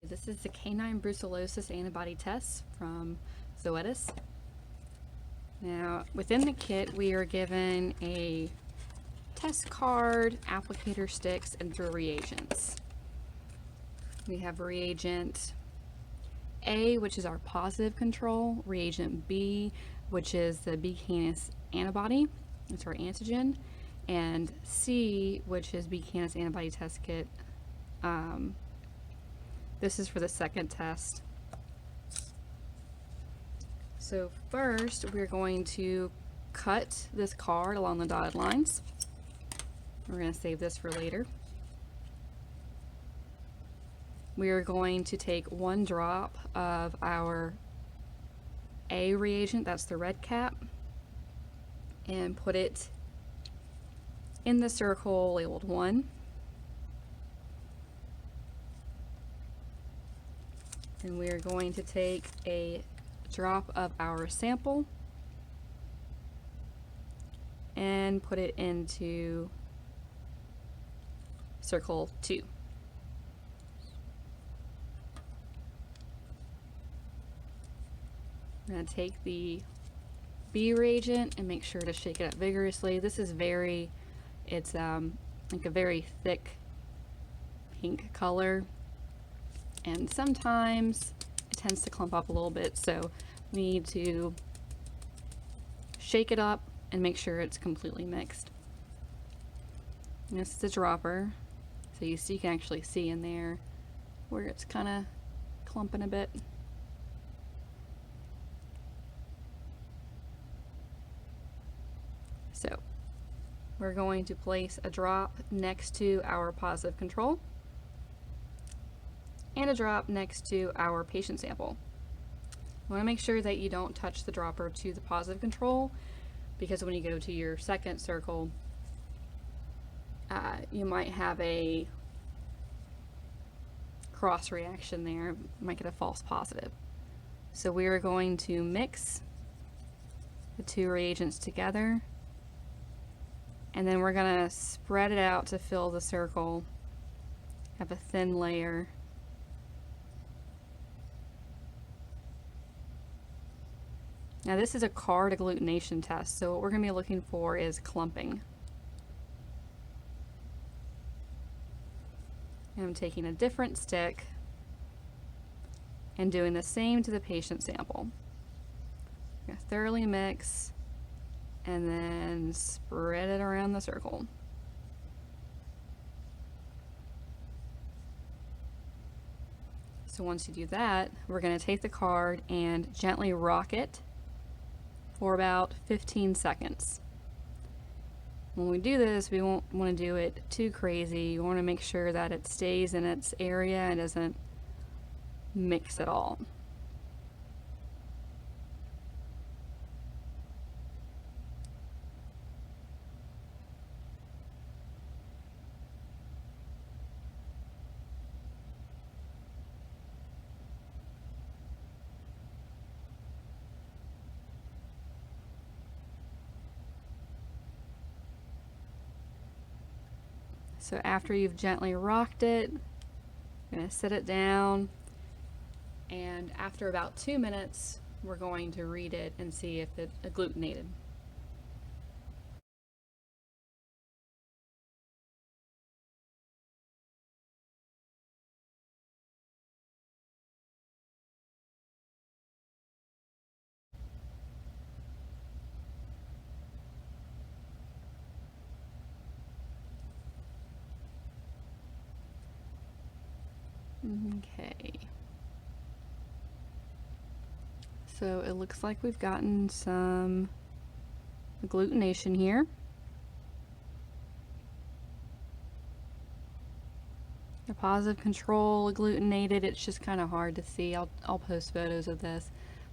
This is the Canine Brucellosis antibody test from Zoetis. Now, within the kit, we are given a test card, applicator sticks, and 3 reagents. We have reagent A, which is our positive control, reagent B, which is the B. canis antibody, it's our antigen, and C, which is B. canis antibody test kit. This is for the second test. So first, we're going to cut this card along the dotted lines. We're going to save this for later. We are going to take 1 drop of our A reagent, that's the red cap, and put it in the circle labeled 1. And we are going to take a drop of our sample and put it into circle 2. I'm going to take the B reagent and make sure to shake it up vigorously. This is it's like a very thick pink color, and sometimes it tends to clump up a little bit, so we need to shake it up and make sure it's completely mixed. And this is the dropper, so you can actually see in there where it's kind of clumping a bit. So we're going to place a drop next to our positive control and a drop next to our patient sample. You want to make sure that you don't touch the dropper to the positive control, because when you go to your second circle, you might have a cross reaction there, you might get a false positive. So we are going to mix the 2 reagents together, and then we're going to spread it out to fill the circle, have a thin layer. Now this is a card agglutination test, so what we're going to be looking for is clumping. And I'm taking a different stick and doing the same to the patient sample. I'm going to thoroughly mix and then spread it around the circle. So once you do that, we're going to take the card and gently rock it for about 15 seconds. When we do this, we won't want to do it too crazy. You want to make sure that it stays in its area and doesn't mix at all. So after you've gently rocked it, you're going to sit it down, and after about 2 minutes, we're going to read it and see if it agglutinated. Okay. So it looks like we've gotten some agglutination here. The positive control agglutinated, it's just kind of hard to see. I'll post photos of this.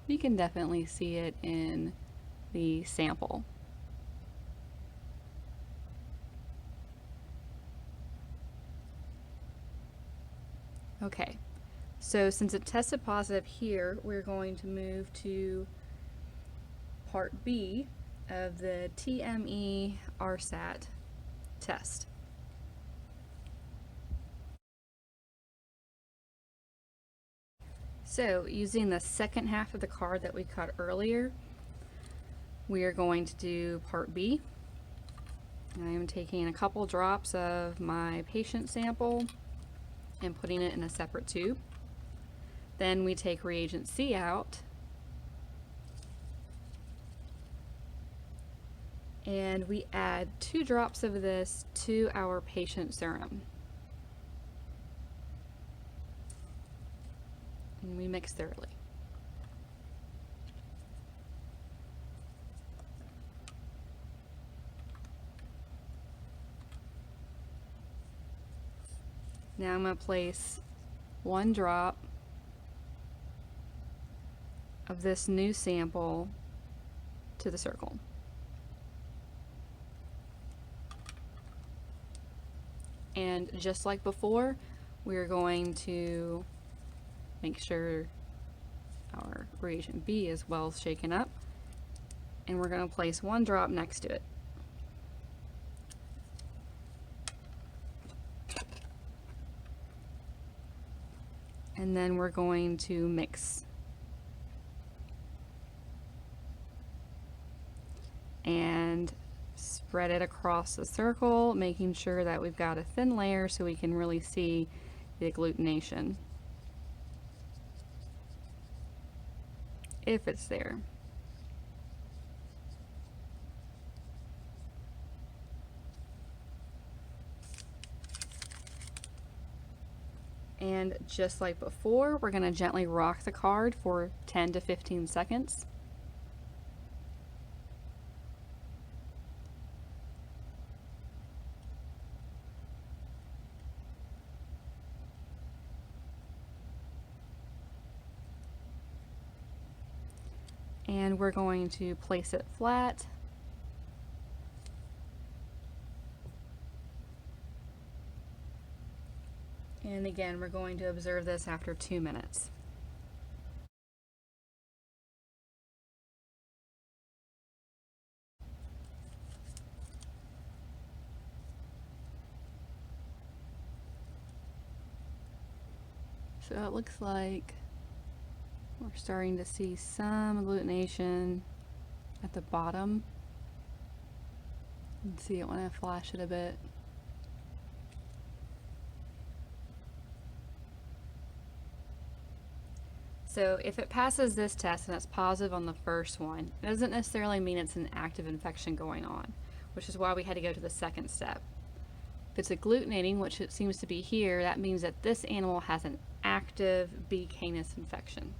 You can definitely see it in the sample. Okay, so since it tested positive here, we're going to move to part B of the TME RSAT test. So using the second half of the card that we cut earlier, we are going to do part B. I am taking a couple drops of my patient sample and putting it in a separate tube. Then we take reagent C out and we add 2 drops of this to our patient serum. And we mix thoroughly. Now I'm going to place 1 drop of this new sample to the circle. And just like before, we're going to make sure our reagent B is well shaken up, and we're going to place 1 drop next to it. And then we're going to mix. And spread it across the circle, making sure that we've got a thin layer so we can really see the agglutination, if it's there. And just like before, we're going to gently rock the card for 10 to 15 seconds. And we're going to place it flat. And again, we're going to observe this after 2 minutes. So it looks like we're starting to see some agglutination at the bottom. You can see it when I flash it a bit. So if it passes this test and it's positive on the first one, it doesn't necessarily mean it's an active infection going on, which is why we had to go to the second step. If it's agglutinating, which it seems to be here, that means that this animal has an active B. canis infection.